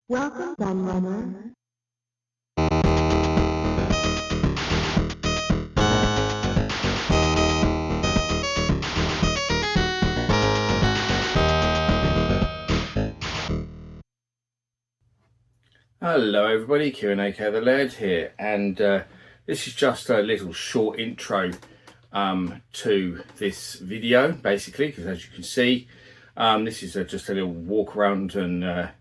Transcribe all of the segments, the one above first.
Welcome, Gunrunner. Hello everybody, Q&A the Laird here, and this is just a little short intro to this video, basically, because as you can see, this is just a little walk around and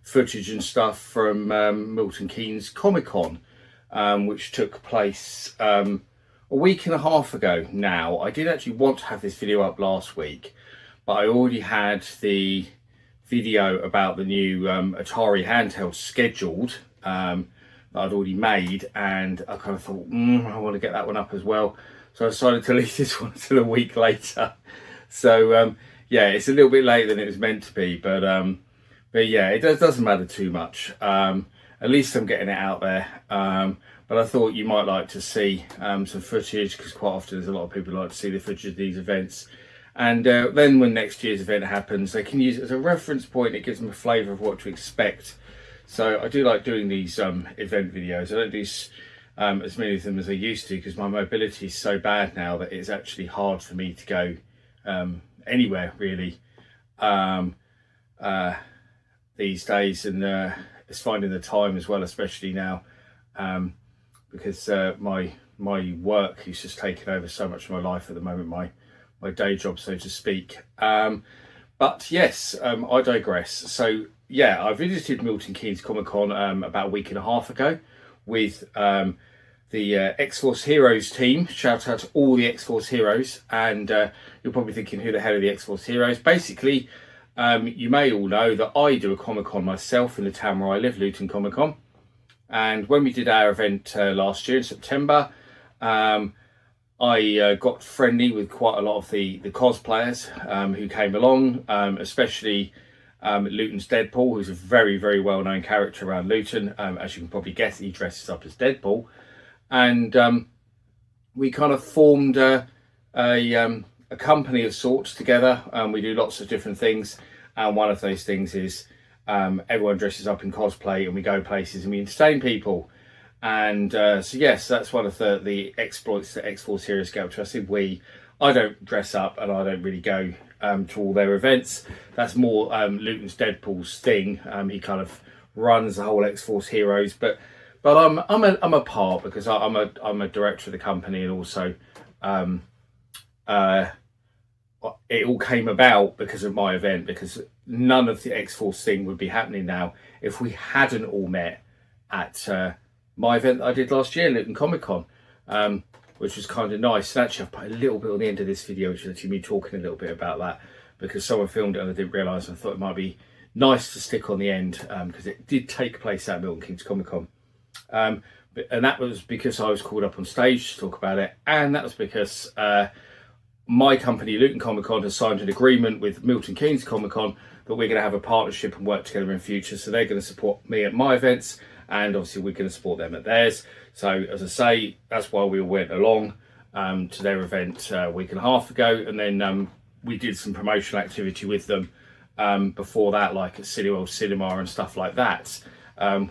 footage and stuff from Milton Keynes Comic Con, which took place a week and a half ago now. I did actually want to have this video up last week, but I already had the video about the new Atari handheld scheduled that I'd already made, and I kind of thought I want to get that one up as well, so I decided to leave this one until a week later. So yeah, it's a little bit later than it was meant to be, but yeah, it doesn't matter too much. At least I'm getting it out there, but I thought you might like to see some footage, because quite often there's a lot of people who like to see the footage of these events. And then when next year's event happens, they can use it as a reference point. It gives them a flavour of what to expect. So I do like doing these event videos. I don't do as many of them as I used to, because my mobility is so bad now that it's actually hard for me to go anywhere really these days. And it's finding the time as well, especially now, because my work is just taking over so much of my life at the moment. My day job, so to speak. But yes, I digress. So yeah, I visited Milton Keynes Comic Con about a week and a half ago with the X-Force Heroes team. Shout out to all the X-Force Heroes. And you're probably thinking, who the hell are the X-Force Heroes? Basically, you may all know that I do a Comic Con myself in the town where I live, Luton Comic Con. And when we did our event last year in September, I got friendly with quite a lot of the cosplayers who came along, especially Luton's Deadpool, who's a very, very well-known character around Luton. As you can probably guess, he dresses up as Deadpool. And we kind of formed a company of sorts together. We do lots of different things. And one of those things is everyone dresses up in cosplay and we go places and we entertain people. And so yes, that's one of the exploits that X-Force Heroes get up to. I say I don't dress up and I don't really go to all their events. That's more Luton's Deadpool's thing. He kind of runs the whole X-Force Heroes, but I'm a part, because I'm a director of the company, and also it all came about because of my event, because none of the X-Force thing would be happening now if we hadn't all met at my event that I did last year, Luton Comic Con, which was kind of nice. And actually, I've put a little bit on the end of this video, which is actually me talking a little bit about that, because someone filmed it and I didn't realise. I thought it might be nice to stick on the end, because it did take place at Milton Keynes Comic Con. And that was because I was called up on stage to talk about it, and that was because my company, Luton Comic Con, has signed an agreement with Milton Keynes Comic Con that we're going to have a partnership and work together in future. So they're going to support me at my events, and obviously we're going to support them at theirs. So as I say, that's why we all went along to their event a week and a half ago, and then we did some promotional activity with them before that, like at Cineworld Cinema and stuff like that,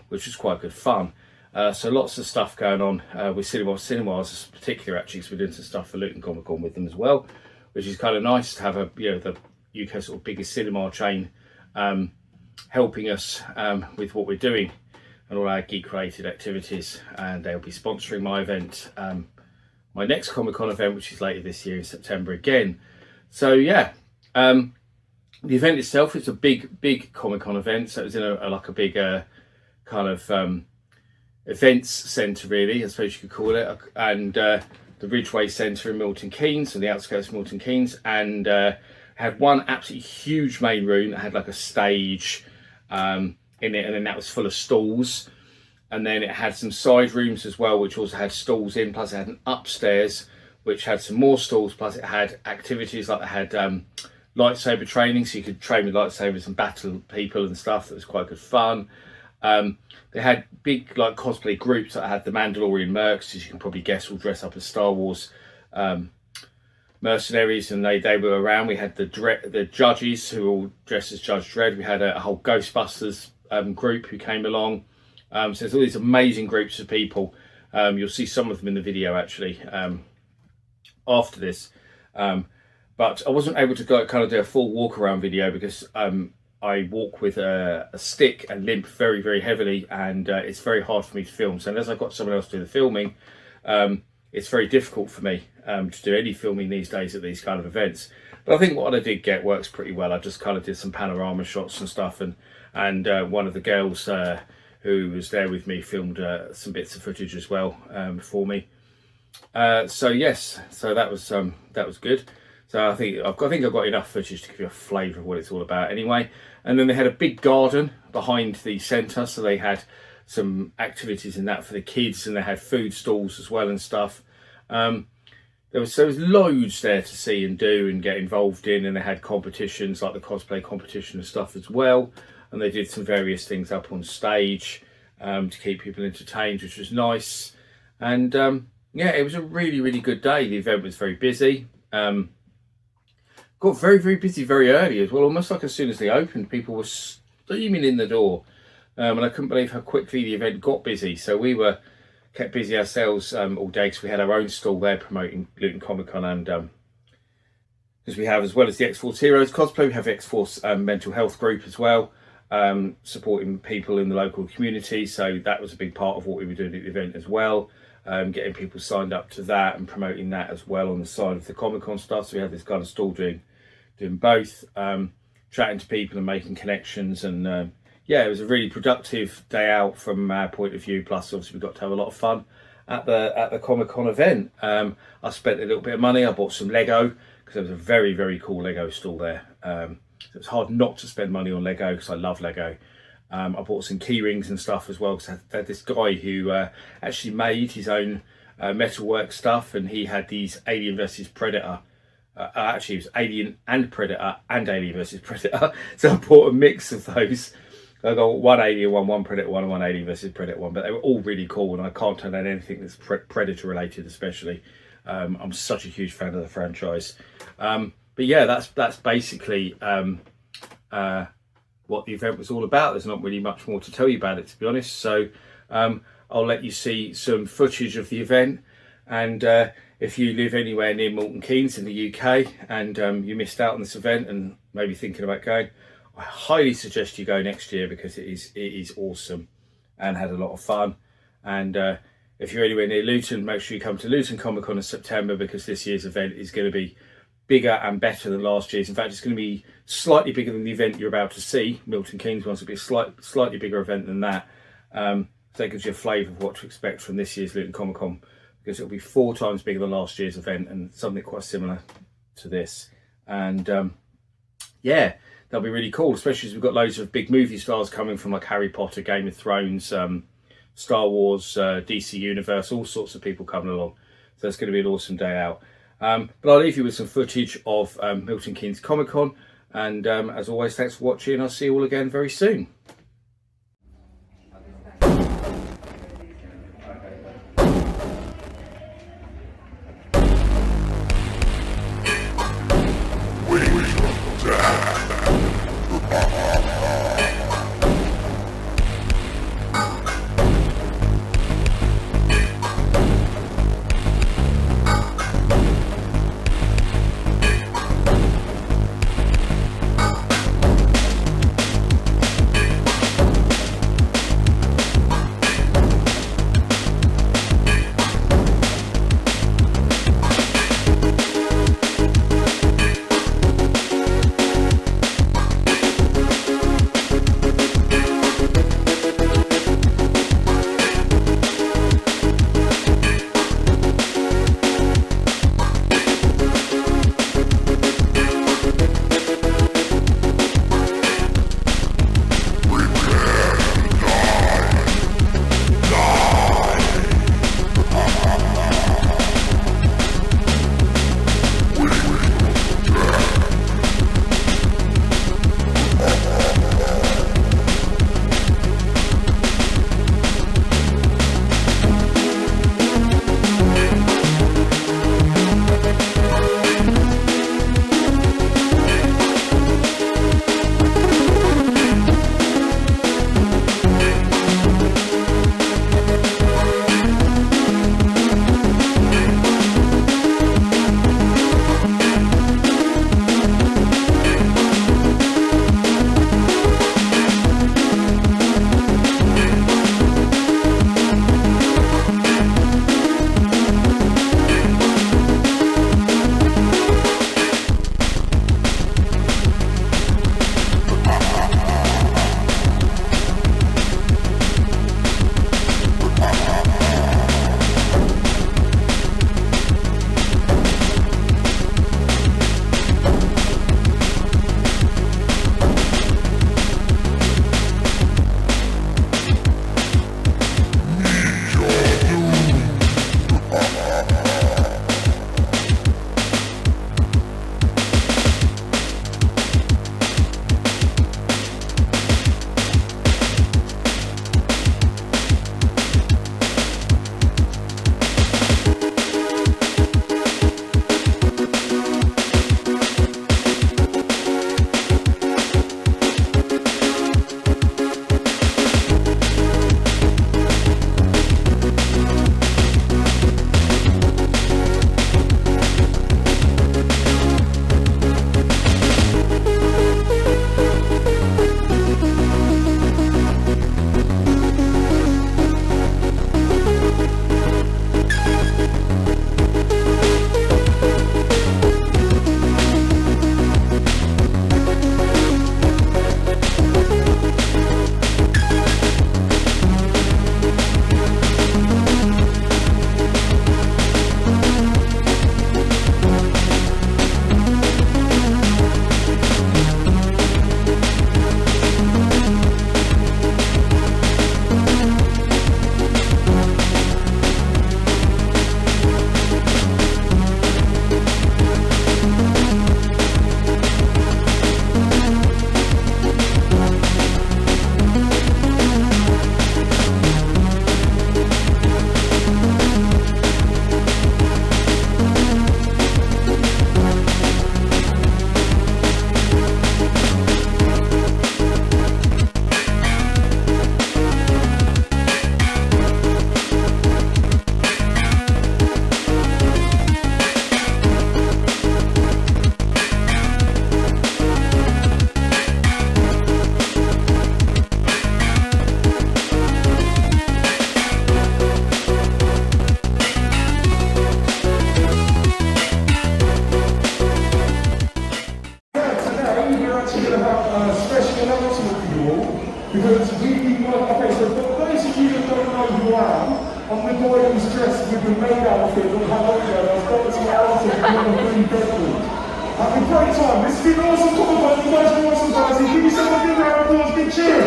which was quite good fun. So lots of stuff going on with Cineworld Cinemas in particular, actually, because we're doing some stuff for Luton Comic Con with them as well, which is kind of nice to have the UK sort of biggest cinema chain helping us with what we're doing and all our geek related activities. And they'll be sponsoring my event, my next Comic Con event, which is later this year in September again. So yeah, the event itself is a big Comic Con event. So it was in a big kind of events centre, really, I suppose you could call it, and the Ridgeway Centre in Milton Keynes, on the outskirts of Milton Keynes, and had one absolutely huge main room that had like a stage in it, and then that was full of stalls, and then it had some side rooms as well, which also had stalls in, plus it had an upstairs which had some more stalls, plus it had activities like they had lightsaber training, so you could train with lightsabers and battle people and stuff. That was quite good fun. They had big like cosplay groups that had the Mandalorian mercs, as you can probably guess, all dress up as Star Wars mercenaries, and they were around. We had the judges who all dressed as Judge Dredd. We had a whole Ghostbusters group who came along. So there's all these amazing groups of people. You'll see some of them in the video actually after this. But I wasn't able to go kind of do a full walk around video because I walk with a stick and limp very, very heavily, and it's very hard for me to film. So unless I've got someone else to do the filming, it's very difficult for me to do any filming these days at these kind of events. But I think what I did get works pretty well. I just kind of did some panorama shots and stuff, and one of the girls who was there with me filmed some bits of footage as well for me. So yes, so that was good. So I think I've got enough footage to give you a flavour of what it's all about anyway. And then they had a big garden behind the centre, so they had some activities in that for the kids, and they had food stalls as well and stuff. There was loads there to see and do and get involved in, and they had competitions like the cosplay competition and stuff as well. And they did some various things up on stage to keep people entertained, which was nice. And yeah, it was a really, really good day. The event was very busy. Got very, very busy very early as well. Almost like as soon as they opened, people were steaming in the door. And I couldn't believe how quickly the event got busy. So we kept busy ourselves all day because we had our own stall there promoting Milton Comic Con, and because we have, as well as the X-Force Heroes cosplay, we have X-Force mental health group as well, supporting people in the local community. So that was a big part of what we were doing at the event as well, getting people signed up to that and promoting that as well on the side of the Comic Con stuff. So we had this kind of stall doing both, chatting to people and making connections, and yeah, it was a really productive day out from our point of view. Plus, obviously, we got to have a lot of fun at the Comic Con event. I spent a little bit of money. I bought some Lego because there was a very, very cool Lego stall there. So it's hard not to spend money on Lego because I love Lego. I bought some key rings and stuff as well because I had this guy who actually made his own metalwork stuff, and he had these Alien versus Predator. Actually, it was Alien and Predator and Alien versus Predator. So I bought a mix of those. I got one Alien one Predator one, and one Alien versus Predator one. But they were all really cool, and I can't turn down anything that's Predator related, especially. I'm such a huge fan of the franchise. But yeah, that's basically what the event was all about. There's not really much more to tell you about it, to be honest. So I'll let you see some footage of the event, and if you live anywhere near Milton Keynes in the UK and you missed out on this event and maybe thinking about going, I highly suggest you go next year because it is awesome and had a lot of fun. And if you're anywhere near Luton, make sure you come to Luton Comic Con in September, because this year's event is going to be bigger and better than last year's. In fact, it's going to be slightly bigger than the event you're about to see. Milton Keynes wants to be a slightly bigger event than that. So that gives you a flavour of what to expect from this year's Luton Comic Con, because it'll be 4 times bigger than last year's event and something quite similar to this. And yeah, that'll be really cool, especially as we've got loads of big movie stars coming from, like Harry Potter, Game of Thrones, Star Wars, DC Universe, all sorts of people coming along. So it's going to be an awesome day out. But I'll leave you with some footage of Milton Keynes Comic Con. And as always, thanks for watching. I'll see you all again very soon. boy who was dressed with the maid outfit looked how old I was got to my house and got a green Deadpool. Had a great time. This has been awesome Comic Con. You guys are awesome, guys. Give me some big round of applause, big cheer.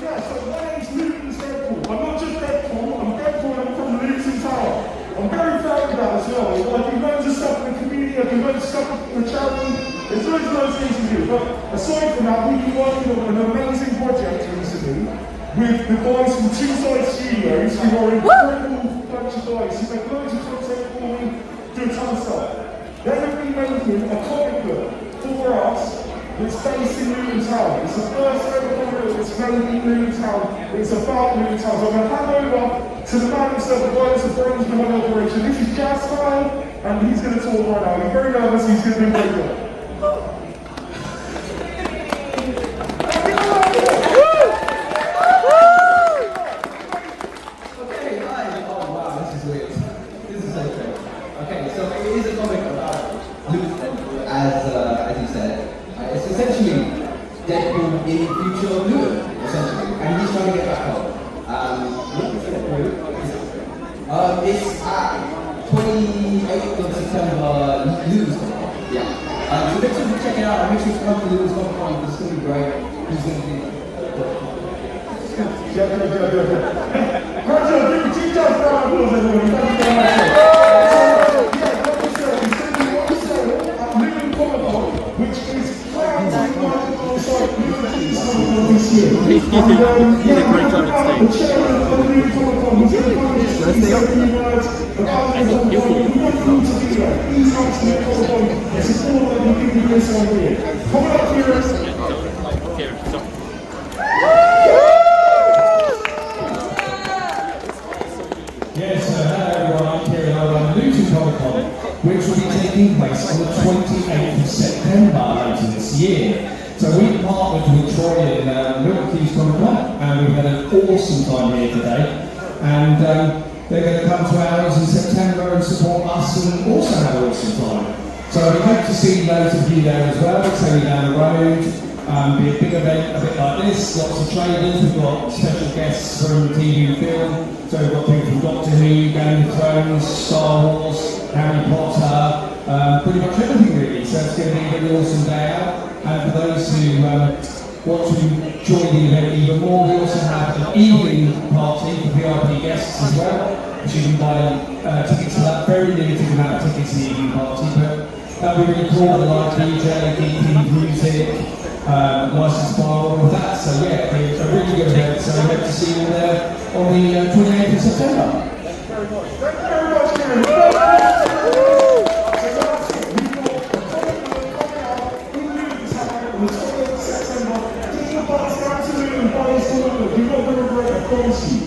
Yeah, so my name's Milton's Deadpool. I'm not just Deadpool, I'm Deadpool and I'm from Luton Tower. I'm very proud of that as well. I do loads of stuff in the community, I do loads of stuff for charity. There's loads of things to do. But aside from that, we've been working on an amazing project recently with the guys from Two Side Studios, who are an incredible bunch of guys who make loads of content for me, do a ton of stuff. They have been making a comic book for us that's based in Luton Town. It's the first ever comic book that's made in Luton Town. It's about Luton Town. So I'm going to hand over to the man himself, the guy that's the brains behind the operation. This is Jasper, and he's going to talk right now. He's very nervous, he's going to do a great job. As you said, it's essentially Deadpool in the future of Luton, essentially, and he's trying to get back home. It's at 28th of September, Luton's Comic Con. Yeah. So make sure to check it out and make sure to come to Luton's Comic Con because it's going to be great. It's going to be He did a great job on stage. Yes, hello everyone, I'm Kieran, I'm at Milton Keynes Comic Con, which will be taking place on the 28th of September later this year. So we partnered with Troy in Milton Keynes Comic Con, and we've had an awesome time here today. And they're going to come to ours in September and support us and also have an awesome time. So we hope to see loads of you there as well. It's only down the road. Be a big event, a bit like this. Lots of traders. We've got special guests from TV and film. So we've got people from Doctor Who, Game of Thrones, Star Wars, Harry Potter, pretty much everything really. So it's going to be a really awesome day out. And for those who want to join the event even more, we also have an evening party for VIP guests as well, which you can buy tickets for that. Very limited amount of tickets in the evening party, but that'll be really cool. The live DJ, EP music, licensed bar, all of that. So yeah, it's a really good event. So I hope to see you all there on the 28th of September. Thank you very much. Thank you very much, Kieran. You're not going to regret it, I promise you.